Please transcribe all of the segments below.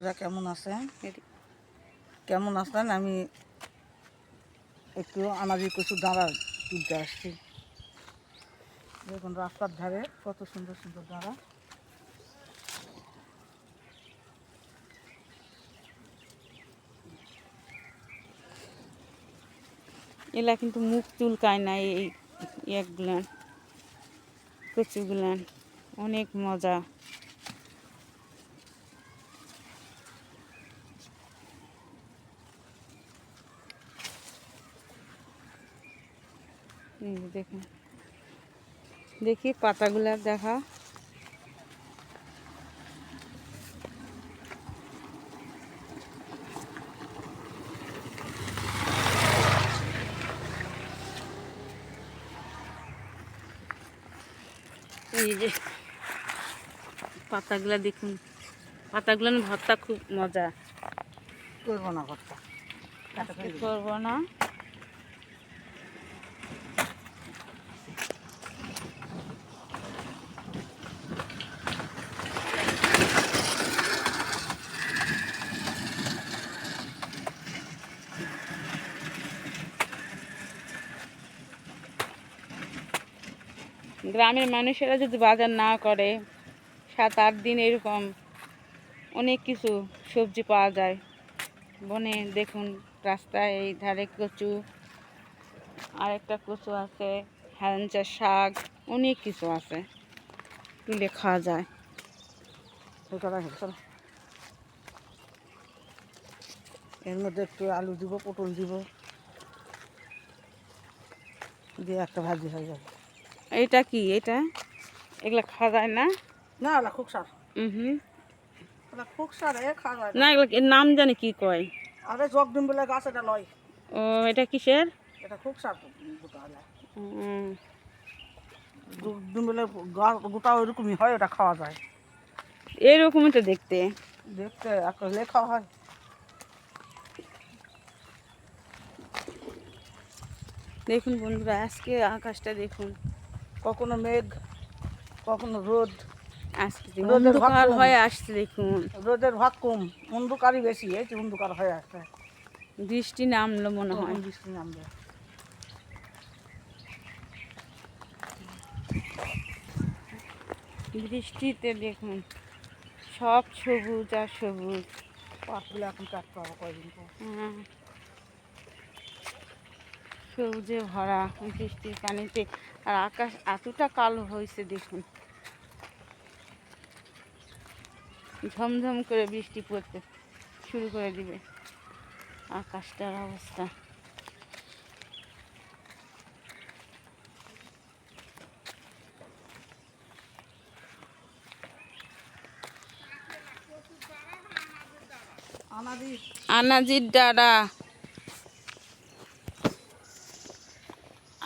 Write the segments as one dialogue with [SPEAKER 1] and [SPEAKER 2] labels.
[SPEAKER 1] কেমন আছেন? কেমন আছেন? আমি একটু আনাজি কচু দাঁড়া তুলতে আসছি। দেখুন রাস্তার ধারে কত সুন্দর সুন্দর দাঁড়া।
[SPEAKER 2] এলা কিন্তু মুখ চুলকায় না। এই একগুলান কচুগুলান অনেক মজা। এই যে দেখুন, দেখি পাতাগুলা দেখা। এই যে পাতাগুলা দেখুন, পাতাগুলো ভর্তা খুব মজা।
[SPEAKER 1] করবো না ভর্তা,
[SPEAKER 2] করবো না। গ্রামের মানুষেরা যদি বাজার না করে 7-8 দিন এরকম অনেক কিছু সবজি পাওয়া যায় বনে। দেখুন রাস্তায় এই ধারে কচু, আরেকটা কচু আছে, হেলেঞ্চা শাক, অনেক কিছু আছে, তুলে খাওয়া যায়।
[SPEAKER 1] এর মধ্যে একটু আলু দিব, পটল দিব, দিয়ে একটা ভাজি হয়ে যাবে।
[SPEAKER 2] এইটা কি? এটা এগুলা খাওয়া যায় না?
[SPEAKER 1] না ওলা খুব সার,
[SPEAKER 2] হুম,
[SPEAKER 1] ওলা খুব সার খাওয়া যায়
[SPEAKER 2] না
[SPEAKER 1] না।
[SPEAKER 2] এগুলা এর নাম জানি কি কয়।
[SPEAKER 1] আরে জগ ডিম বলে গাছ, এটা লয়।
[SPEAKER 2] ও, এটা কিসের?
[SPEAKER 1] এটা খুব সার গোটা হলে
[SPEAKER 2] উম,
[SPEAKER 1] ডিম বলে গাছ গোটা ওইরকমই হয়, ওটা খাওয়া যায়।
[SPEAKER 2] এইরকমই তো দেখতে।
[SPEAKER 1] দেখতে হলে খাওয়া হয়।
[SPEAKER 2] দেখুন বন্ধুরা, আজকে আকাশটা দেখুন,
[SPEAKER 1] কখনো মেঘ, কখনো রোদ।
[SPEAKER 2] আজকে যে
[SPEAKER 1] রোদের ভাগ
[SPEAKER 2] অন্ধকার
[SPEAKER 1] কম,
[SPEAKER 2] হয়ে আসছে দেখুন,
[SPEAKER 1] রোদের ভাগ কম, অন্ধকারই বেশি। এই যে অন্ধকার হয়ে আসছে,
[SPEAKER 2] বৃষ্টি নামলো মনে হয়।
[SPEAKER 1] কখন বৃষ্টি নামবে।
[SPEAKER 2] বৃষ্টিতে দেখুন সব সবুজ আর সবুজ।
[SPEAKER 1] পাটগুলো এখন কাটতে হবে কয়দিন পর।
[SPEAKER 2] সবুজে ভরা বৃষ্টির পানিতে। আর আকাশ এতটা কালো হয়েছে দেখুন, ঝমঝম করে বৃষ্টি পড়তে শুরু করে দিবে। আকাশটার অবস্থা আনাজির ডাঁড়া,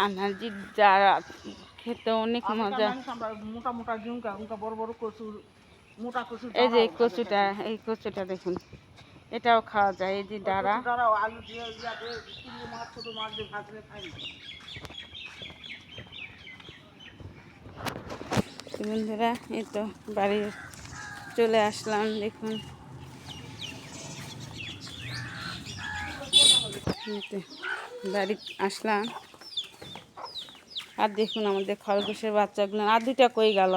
[SPEAKER 2] আনাজির ডাঁড়া খেতে অনেক মজা।
[SPEAKER 1] মোটা মোটা ঝুমকা উনকা বড় বড় কচু, মোটা কচু।
[SPEAKER 2] এই যে কচুটা, এই কচুটা দেখুন, এটাও খাওয়া যায়। এই যে ডাঁড়া,
[SPEAKER 1] আলু দিয়ে চিংড়ি মাছ, ছোট মাছ দিয়ে ভাজলে খাই না।
[SPEAKER 2] বন্ধুরা এই তো বাড়ি চলে আসলাম। দেখুন বাড়ি আসলাম, আর দেখুন আমাদের খরগোশের বাচ্চাগুলো। আর দুইটা কই গেল?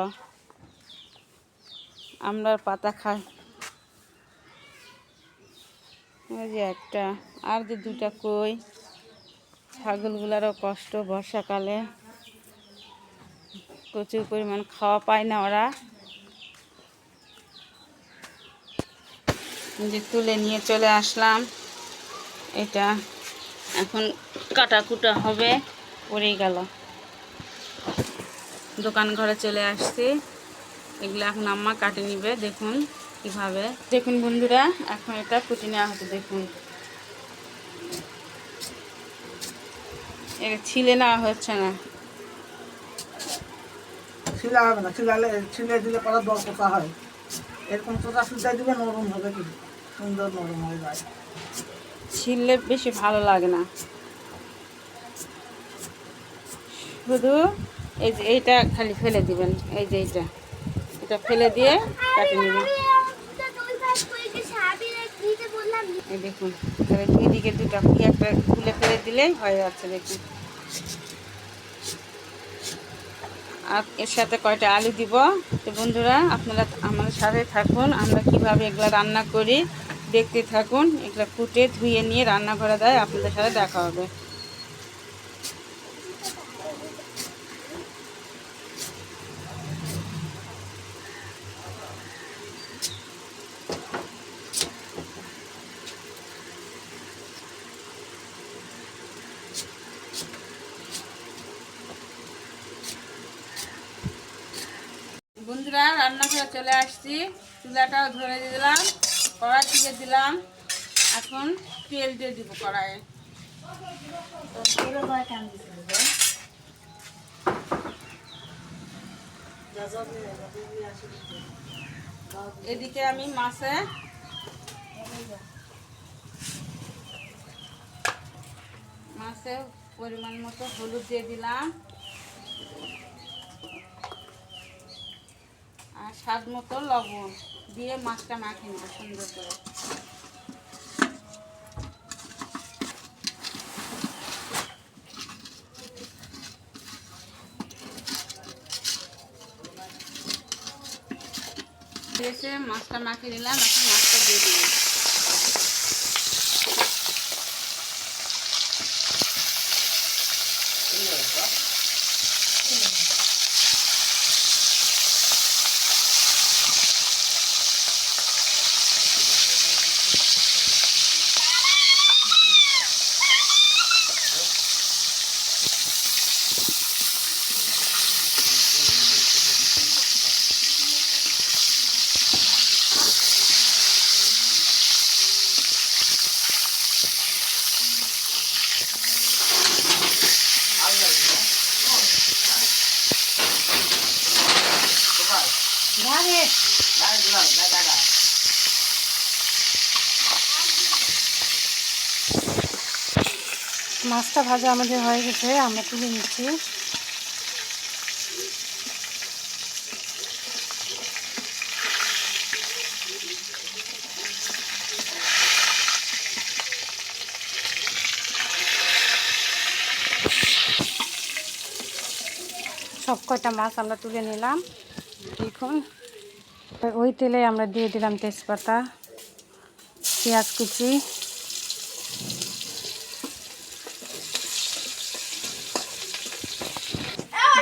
[SPEAKER 2] আমরা পাতা খাই, ওই যে একটা, আর যে দুইটা কই। ছাগলগুলারও কষ্ট, বর্ষাকালে প্রচুর পরিমাণ খাওয়া পায় না ওরা। যে তুলে নিয়ে চলে আসলাম, এটা এখন কাটাকুটা হবে। পড়েই গেল, দোকান ঘরে চলে আসছি। এগুলো এখন আম্মা কাটে নিবে। দেখুন কিভাবে, দেখুন বন্ধুরা এখন এটা কুটি নেওয়া হচ্ছে। দেখুন এটা ছিলে নেওয়া হচ্ছে না,
[SPEAKER 1] ছিলা হবে না, ছিলে দিলে পরে দর পোষা হয়। এরকম চোটা সুতাই দিলে নরম হবে, কি সুন্দর নরম হয়ে যায়।
[SPEAKER 2] ছিলে বেশি ভালো লাগে না। শুধু এই যে এইটা খালি ফেলে দিবেন, এই যে এটা ফেলে দিয়ে কাটে নেবেন। এই দেখুন, তাহলে দুই দিকে দুটো কি একটা খুলে ফেলে দিলেই হয়ে যাচ্ছে। দেখুন, আর এর সাথে কয়টা আলু দিব। তো বন্ধুরা, আপনারা আমাদের সাথে থাকুন, আমরা কিভাবে এগুলো রান্না করি দেখতে থাকুন। এগুলো কুটে ধুয়ে নিয়ে রান্না করা দেয়, আপনাদের সাথে দেখা হবে। বন্ধুরা, রান্না করে চলে আসছি, চুলাটাও ধরে দিলাম, কড়াই থেকে দিলাম। এখন তেল দিয়ে দিব কড়াইয়ে। এদিকে আমি মাছে পরিমাণ মতো হলুদ দিয়ে দিলাম, আর স্বাদ মতো লবণ দিয়ে মাছটা মাখিয়ে নেব সুন্দর করে। দিয়েছে মাছটা মাখিয়ে নিলাম, এখন মাছটা দিয়ে দিই। মাছটা ভাজা আমাদের হয়ে গেছে, আমরা তুলে নিচ্ছি। সব কয়টা মাছ আমরা তুলে নিলাম। দেখুন, ওই তেলে আমরা দিয়ে দিলাম তেজপাতা, পেঁয়াজ কুচি,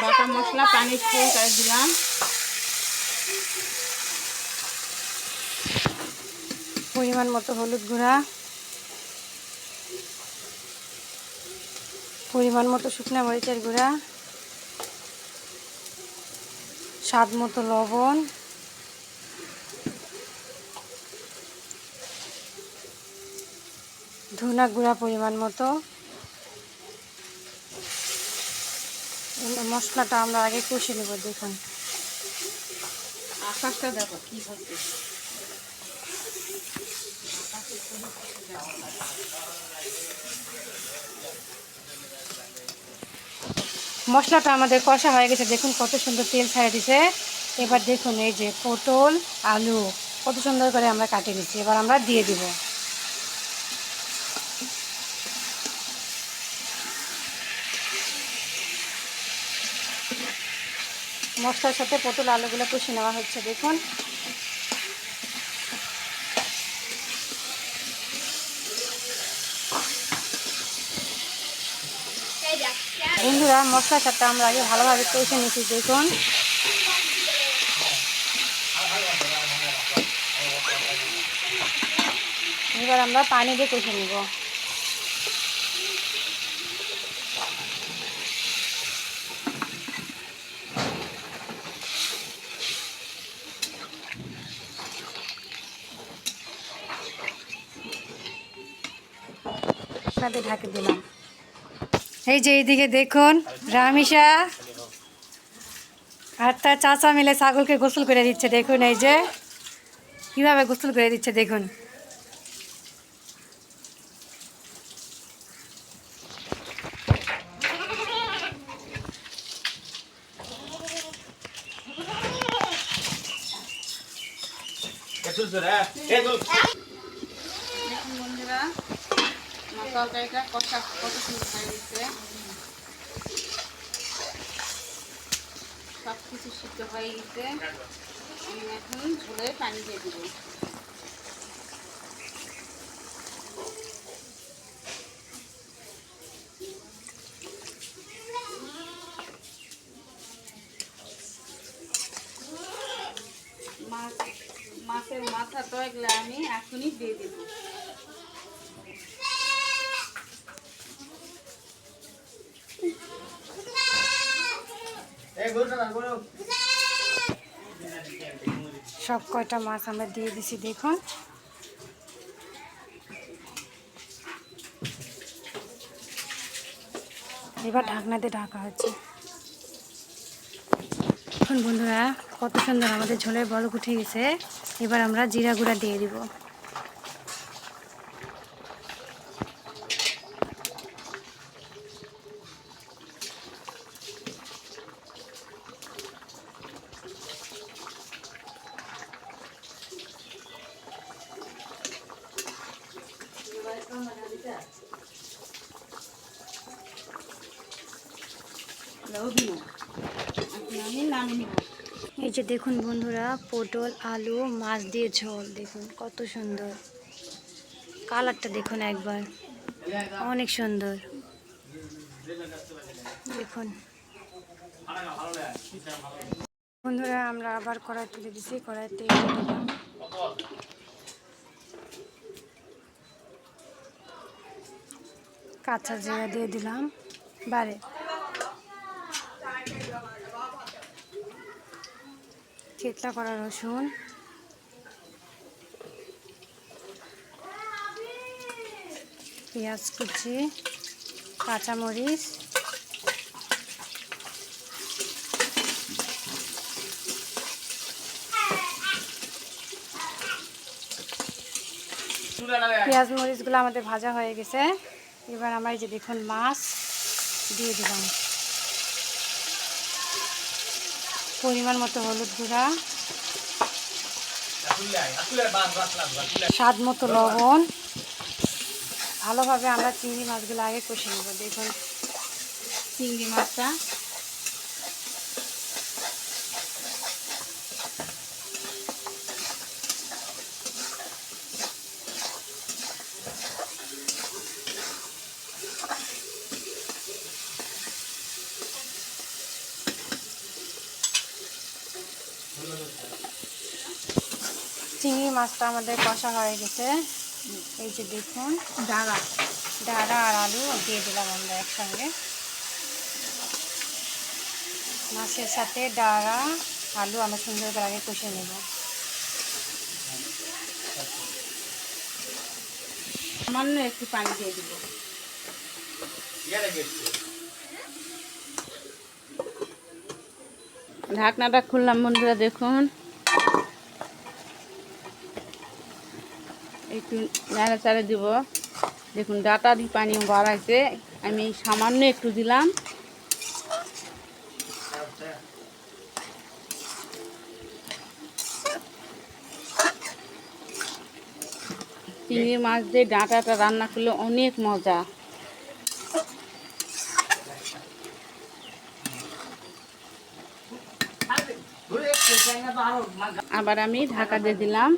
[SPEAKER 2] বাটা মশলা, পানির ফুল করে দিলাম, পরিমাণ মতো হলুদ গুঁড়া, পরিমাণ মতো শুকনো মরিচের গুঁড়া, স্বাদ মতো লবণ, ধনিয়া গুঁড়া পরিমাণ মতো। মশলাটা আমরা আগে কষে নেব। দেখুন আকাশটা দেখো কি হচ্ছে। মশলাটা আমাদের কষা হয়ে গেছে, দেখুন কত সুন্দর তেল ছেড়ে দিছে। এবার দেখুন এই যে পটল আলু কত সুন্দর করে আমরা কাটিয়ে দিচ্ছি, এবার আমরা দিয়ে দিব। মশলার সাথে পটল আলুগুলো কষে নেওয়া হচ্ছে। দেখুন বন্ধুরা, মশলার সাথে আমরা আগে ভালোভাবে কষে নিচ্ছি। দেখুন এবার আমরা পানি দিয়ে কষে নেব। ঢাকে দিলাম। এই যে এইদিকে দেখুন, রামিসা আর তার চাচা মিলে ছাগলকে গোসল করে দিচ্ছে। দেখুন এই যে কিভাবে গোসল করে দিচ্ছে। দেখুন তরকারিটা কষা কত সুন্দর হয়ে গেছে, সব কিছু সিদ্ধ হয়ে গেছে। আমি এখন ঝোলে পানি দিয়ে দেবো। মাছের মাথা তো এগুলো আমি এখনই দিয়ে দেবো।
[SPEAKER 3] সব কয়টা মাছ আমরা দিয়ে দিছি দেখুন। এবার ঢাকনা দিয়ে ঢাকা হচ্ছে। এখন বন্ধুরা কত সুন্দর আমাদের ঝোলের বলক উঠে গেছে। এবার আমরা জিরা গুঁড়া দিয়ে দিব। এই যে দেখুন বন্ধুরা, পটল আলু মাছ দিয়ে ঝোল দেখুন কত সুন্দর। কালারটা দেখুন একবার, অনেক সুন্দর দেখুন। বন্ধুরা আমরা আবার কড়াই তুলে দিছি, কড়াইতে কাঁচা জিরা দিয়ে দিলাম, বারে থেতলা করা রসুন, পেঁয়াজ কুচি, কাঁচামরিচ, পেঁয়াজ মরিচগুলো আমাদের ভাজা হয়ে গেছে। এবার আমরা এই যে দেখুন মাছ দিয়ে দিলাম, পরিমাণ মতো হলুদ গুঁড়া, স্বাদ মতো লবণ। ভালোভাবে আমরা চিংড়ি মাছগুলো আগে কষে নেব। দেখুন
[SPEAKER 2] চিংড়ি মাছটা
[SPEAKER 3] চিংড়ি মাছটা আমাদের কষা হয়ে গেছে। এই যে দেখুন ডাঁড়া আর আলু দিয়ে দিলাম আমরা একসঙ্গে। মাছের সাথে ডাঁড়া আলু আমরা সুন্দর করে আগে কষে নেব।
[SPEAKER 2] সামান্য একটু পানি দিয়ে দিব। ঢাকনাটা খুললাম বন্ধুরা, দেখুন একটু নাড়াচাড়া দিব। দেখুন ডাটা দিয়ে পানি বাড়াইছে, আমি সামান্য একটু দিলাম। চিংড়ি মাছ দিয়ে ডাঁটাটা রান্না করলে অনেক মজা। আবার আমি ঢাকা দিয়ে দিলাম।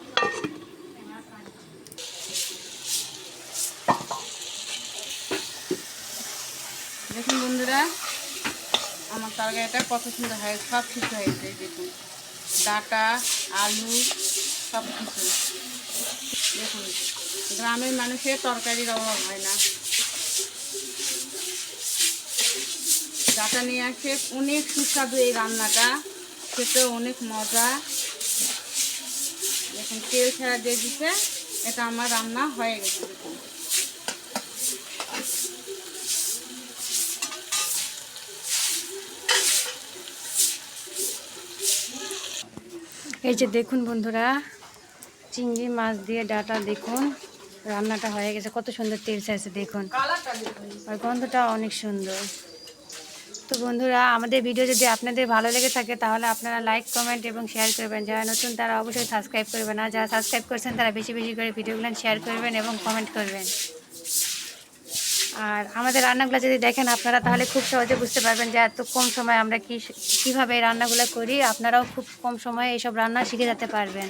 [SPEAKER 2] দেখুন বন্ধুরা আমার তরকারিটা কত সুন্দর হয়, সব কিছু হয়েছে। দেখুন ডাঁটা আলু সব কিছু। দেখুন গ্রামের মানুষের তরকারির অভাব হয় না। ডাঁটা নিয়ে আসে, অনেক সুস্বাদু এই রান্নাটা, খেতে অনেক মজা। দেখুন তেল ছাড়া দিয়ে দিচ্ছে, এটা আমার রান্না হয়ে গেছে। দেখুন
[SPEAKER 3] এই যে দেখুন বন্ধুরা, চিংড়ি মাছ দিয়ে ডাঁটা দেখুন রান্নাটা হয়ে গেছে। কত সুন্দর তেল ছাড়ছে দেখুন, আর গন্ধটা অনেক সুন্দর। তো বন্ধুরা আমাদের ভিডিও যদি আপনাদের ভালো লেগে থাকে তাহলে আপনারা লাইক কমেন্ট এবং শেয়ার করবেন। যারা নতুন তারা অবশ্যই সাবস্ক্রাইব করবেন, আর যারা সাবস্ক্রাইব করছেন তারা বেশি বেশি করে ভিডিওগুলো শেয়ার করবেন এবং কমেন্ট করবেন। আর আমাদের রান্নাগুলো যদি দেখেন আপনারা তাহলে খুব সহজে বুঝতে পারবেন যে এত কম সময়ে আমরা কীভাবে এই রান্নাগুলো করি। আপনারাও খুব কম সময়ে এইসব রান্না শিখে যেতে পারবেন।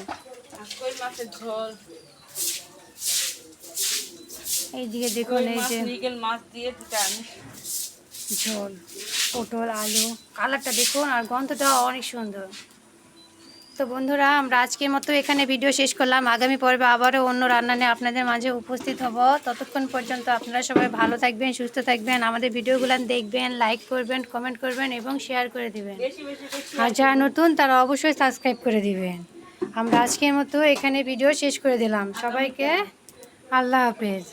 [SPEAKER 2] আর কই মাছের ঝোল,
[SPEAKER 3] এইদিকে দেখুন এই যে
[SPEAKER 2] মৃগেল মাছ দিয়ে
[SPEAKER 3] ঝোল, পটল আলু, কালারটা দেখুন আর গন্ধটাও অনেক সুন্দর। তো বন্ধুরা আমরা আজকের মতো এখানে ভিডিও শেষ করলাম। আগামী পর্বে আবারও অন্য রান্না নিয়ে আপনাদের মাঝে উপস্থিত হব। ততক্ষণ পর্যন্ত আপনারা সবাই ভালো থাকবেন, সুস্থ থাকবেন। আমাদের ভিডিওগুলো দেখবেন, লাইক করবেন, কমেন্ট করবেন এবং শেয়ার করে দিবেন। আর যারা নতুন তারা অবশ্যই সাবস্ক্রাইব করে দিবেন। আমরা আজকের মতো এখানে ভিডিও শেষ করে দিলাম। সবাইকে আল্লাহ হাফেজ।